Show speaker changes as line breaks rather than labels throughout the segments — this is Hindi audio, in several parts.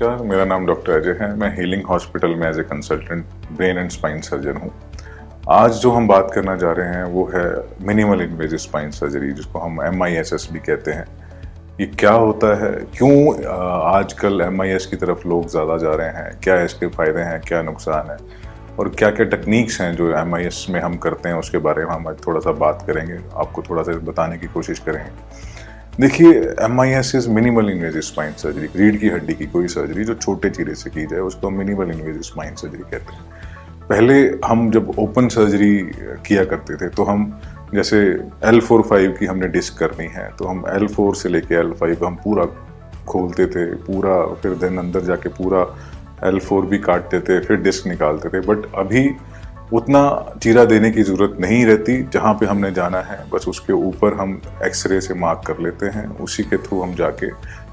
नमस्कार, मेरा नाम डॉक्टर अजय है। मैं हीलिंग हॉस्पिटल में as a consultant brain and spine surgeon हूँ। आज जो हम बात करना चाह रहे हैं वो है मिनिमल इन्वेजिव स्पाइन सर्जरी, जिसको हम MISS भी कहते हैं। ये क्या होता है, क्यों आजकल MIS की तरफ लोग ज़्यादा जा रहे हैं, क्या इसके फ़ायदे हैं, क्या नुकसान है और क्या क्या टेक्निक्स हैं जो MIS में हम करते हैं, उसके बारे में हम आज थोड़ा सा बात करेंगे, आपको थोड़ा सा बताने की कोशिश करेंगे। देखिए, MIS is minimal invasive spine surgery. रीढ़ की हड्डी की कोई सर्जरी जो छोटे चीरे से की जाए उसको मिनिमल इन्वेजिव स्पाइन सर्जरी कहते हैं। पहले हम जब ओपन सर्जरी किया करते थे तो हम जैसे L4-5 की हमने डिस्क करनी है तो हम L4 से लेके L5 हम पूरा खोलते थे, पूरा, फिर दिन अंदर जाके पूरा L4 भी काटते थे, फिर डिस्क निकालते थे। बट अभी उतना चीरा देने की ज़रूरत नहीं रहती। जहाँ पे हमने जाना है बस उसके ऊपर हम एक्सरे से मार्क कर लेते हैं, उसी के थ्रू हम जाके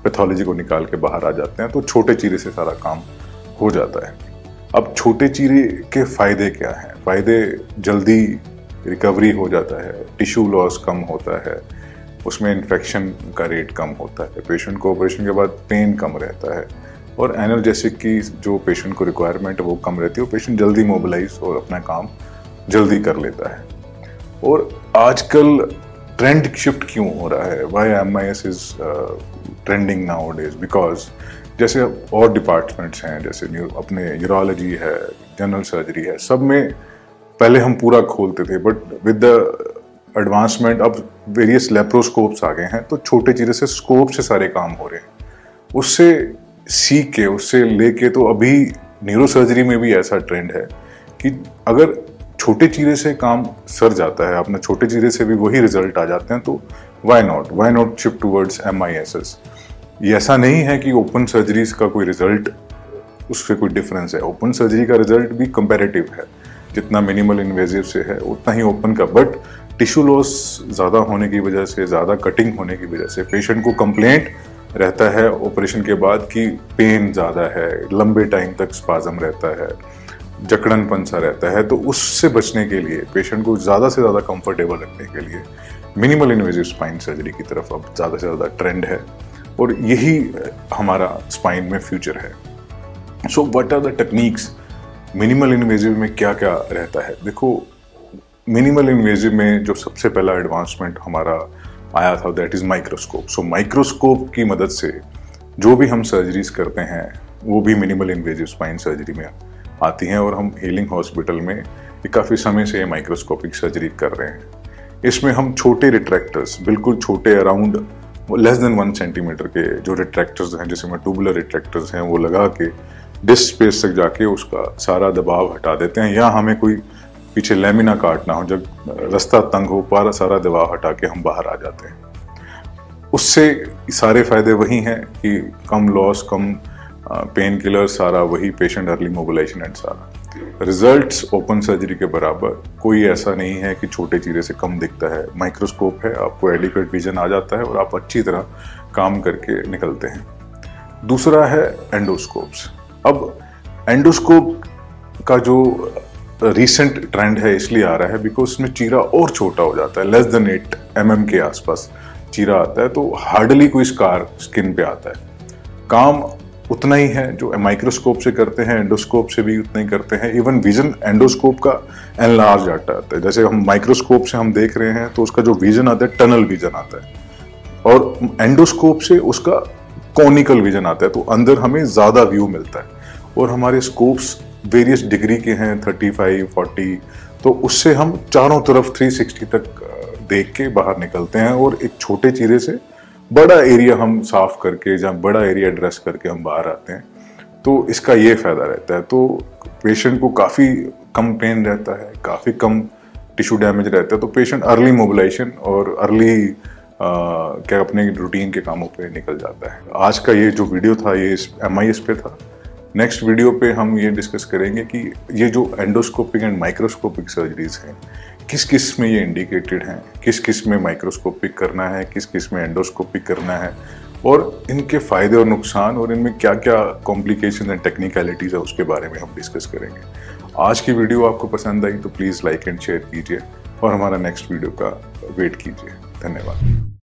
पैथोलॉजी को निकाल के बाहर आ जाते हैं। तो छोटे चीरे से सारा काम हो जाता है। अब छोटे चीरे के फ़ायदे क्या हैं? फ़ायदे, जल्दी रिकवरी हो जाता है, टिश्यू लॉस कम होता है, उसमें इन्फेक्शन का रेट कम होता है, पेशेंट को ऑपरेशन के बाद पेन कम रहता है और एनाल्जेसिक की जो पेशेंट को रिक्वायरमेंट है वो कम रहती है और पेशेंट जल्दी मोबिलाइज और अपना काम जल्दी कर लेता है। और आजकल ट्रेंड शिफ्ट क्यों हो रहा है? Why MIS is trending nowadays? Because जैसे और डिपार्टमेंट्स हैं, जैसे अपने यूरोलॉजी है, जनरल सर्जरी है, सब में पहले हम पूरा खोलते थे, बट विद द एडवांसमेंट अब वेरियस लेप्रोस्कोप्स आ गए हैं, तो छोटे चीरे से स्कोप से सारे काम हो रहे हैं। उससे सीख के, उससे लेके, तो अभी न्यूरोसर्जरी में भी ऐसा ट्रेंड है कि अगर छोटे चीरे से काम सर जाता है, अपना छोटे चीरे से भी वही रिजल्ट आ जाते हैं, तो why not shift towards MISS। ये ऐसा नहीं है कि ओपन सर्जरीज का कोई रिजल्ट, उससे कोई डिफरेंस है। ओपन सर्जरी का रिजल्ट भी कंपैरेटिव है, जितना मिनिमल इन्वेजिव से है उतना ही ओपन का। बट टिश्यू लॉस ज़्यादा होने की वजह से, ज़्यादा कटिंग होने की वजह से पेशेंट को कंप्लेंट रहता है ऑपरेशन के बाद कि पेन ज़्यादा है, लंबे टाइम तक स्पाज़म रहता है, जकड़नपन सा रहता है। तो उससे बचने के लिए, पेशेंट को ज़्यादा से ज़्यादा कंफर्टेबल रखने के लिए मिनिमल इन्वेजिव स्पाइन सर्जरी की तरफ अब ज़्यादा से ज़्यादा ट्रेंड है और यही हमारा स्पाइन में फ्यूचर है। So what are the techniques? Minimal invasive में क्या क्या रहता है? देखो, मिनिमल इन्वेजिव में जो सबसे पहला एडवांसमेंट हमारा आया था, that is microscope. So microscope की मदद से जो भी हम सर्जरीज करते हैं वो भी मिनिमल इन्वेजिव स्पाइन सर्जरी में आती हैं और हम हीलिंग हॉस्पिटल में काफ़ी समय से माइक्रोस्कोपिक सर्जरी कर रहे हैं। इसमें हम छोटे रिट्रैक्टर्स, बिल्कुल छोटे, अराउंड लेस देन 1 सेंटीमीटर के जो रिट्रैक्टर्स हैं, जैसे में ट्यूबुलर रिट्रैक्टर्स हैं, वो लगा के डिस्क स्पेस तक जाके उसका सारा दबाव हटा देते हैं। या हमें कोई पीछे लैमिना काटना हो, जब रास्ता तंग हो, पारा सारा दबाव हटा के हम बाहर आ जाते हैं। उससे सारे फायदे वही हैं कि कम लॉस, कम पेन किलर, सारा वही, पेशेंट अर्ली मोबिलाइजेशन एंड सारा रिजल्ट्स ओपन सर्जरी के बराबर। कोई ऐसा नहीं है कि छोटे चीरे से कम दिखता है। माइक्रोस्कोप है, आपको एडिक्वेट विजन आ जाता है और आप अच्छी तरह काम करके निकलते हैं। दूसरा है एंडोस्कोप्स। अब एंडोस्कोप का जो रिसेंट ट्रेंड है इसलिए आ रहा है बिकॉज उसमें चीरा और छोटा हो जाता है, लेस देन 8 mm के आसपास चीरा आता है, तो हार्डली कोई स्कार स्किन पे आता है। काम उतना ही है जो माइक्रोस्कोप से करते हैं, एंडोस्कोप से भी उतना ही करते हैं। इवन विजन एंडोस्कोप का एनलार्ज आता है। जैसे हम माइक्रोस्कोप से हम देख रहे हैं तो उसका जो विजन आता है, टनल विजन आता है, और एंडोस्कोप से उसका कॉनिकल विजन आता है, तो अंदर हमें ज़्यादा व्यू मिलता है। और हमारे स्कोप्स वेरियस डिग्री के हैं, 35, 40, तो उससे हम चारों तरफ 360 तक देख के बाहर निकलते हैं और एक छोटे चीरे से बड़ा एरिया हम साफ करके, जहाँ बड़ा एरिया ड्रेस करके हम बाहर आते हैं। तो इसका ये फायदा रहता है। तो पेशेंट को काफ़ी कम पेन रहता है, काफ़ी कम टिश्यू डैमेज रहता है, तो पेशेंट अर्ली मोबिलाइजेशन और अर्ली क्या अपने रूटीन के कामों पे निकल जाता है। आज का ये जो वीडियो था ये MIS पे था। नेक्स्ट वीडियो पे हम ये डिस्कस करेंगे कि ये जो एंडोस्कोपिक एंड माइक्रोस्कोपिक सर्जरीज हैं, किस किस में ये इंडिकेटेड हैं, किस किस में माइक्रोस्कोपिक करना है, किस किस में एंडोस्कोपिक करना है, और इनके फ़ायदे और नुकसान और इनमें क्या क्या कॉम्प्लिकेशन एंड टेक्निकलिटीज़ है उसके बारे में हम डिस्कस करेंगे। आज की वीडियो आपको पसंद आई तो प्लीज़ लाइक एंड शेयर कीजिए और हमारा नेक्स्ट वीडियो का वेट कीजिए। धन्यवाद।